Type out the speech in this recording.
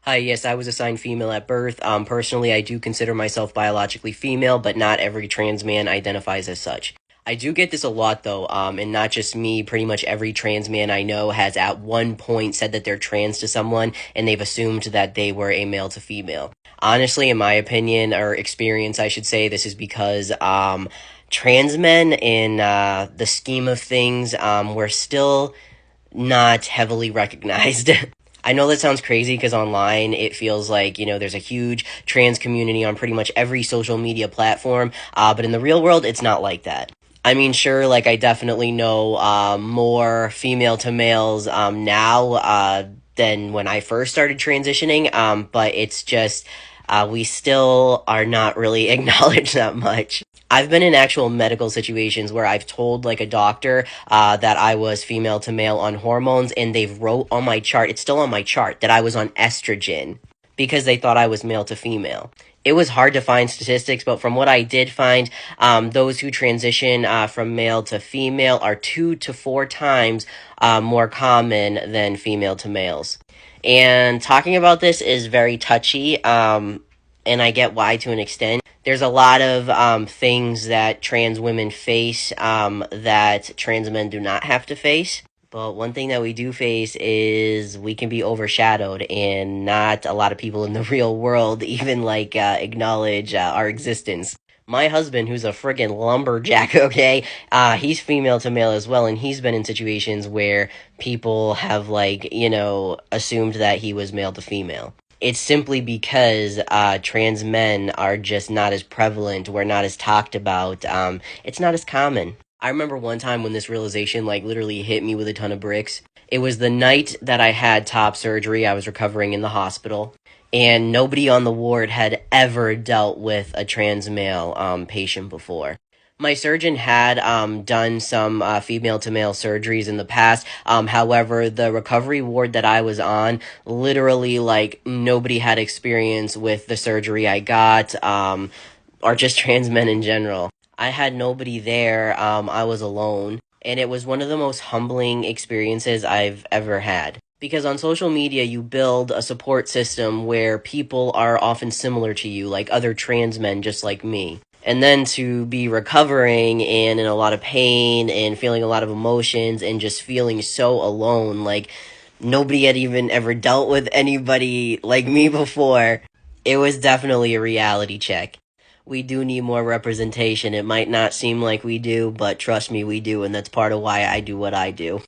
Hi, yes, I was assigned female at birth. Personally, I do consider myself biologically female, but not every trans man identifies as such. I do get this a lot though, and not just me, pretty much every trans man I know has at one point said that they're trans to someone, and they've assumed that they were a male to female. Honestly, in my opinion, or experience, I should say, this is because, trans men, in, the scheme of things, were still not heavily recognized. I know that sounds crazy because online it feels like, there's a huge trans community on pretty much every social media platform, but in the real world, it's not like that. I mean, sure, like, I definitely know more female to males now than when I first started transitioning, but it's just we still are not really acknowledged that much. I've been in actual medical situations where I've told like a doctor that I was female to male on hormones, and they've wrote on my chart, it's still on my chart, that I was on estrogen because they thought I was male to female. It was hard to find statistics, but from what I did find, those who transition from male to female are 2 to 4 times more common than female to males. And talking about this is very touchy, and I get why to an extent. There's a lot of things that trans women face that trans men do not have to face. But one thing that we do face is we can be overshadowed, and not a lot of people in the real world even like acknowledge our existence. My husband, who's a friggin' lumberjack, okay, he's female to male as well, and he's been in situations where people have like, assumed that he was male to female. It's simply because trans men are just not as prevalent, we're not as talked about, it's not as common. I remember one time when this realization like literally hit me with a ton of bricks. It was the night that I had top surgery. I was recovering in the hospital, and nobody on the ward had ever dealt with a trans male patient before. My surgeon had done some female to male surgeries in the past. However, the recovery ward that I was on, literally, like, nobody had experience with the surgery I got, or just trans men in general. I had nobody there. I was alone. And it was one of the most humbling experiences I've ever had. Because on social media, you build a support system where people are often similar to you, like other trans men just like me. And then to be recovering and in a lot of pain and feeling a lot of emotions and just feeling so alone, like nobody had even ever dealt with anybody like me before, it was definitely a reality check. We do need more representation. It might not seem like we do, but trust me, we do, and that's part of why I do what I do.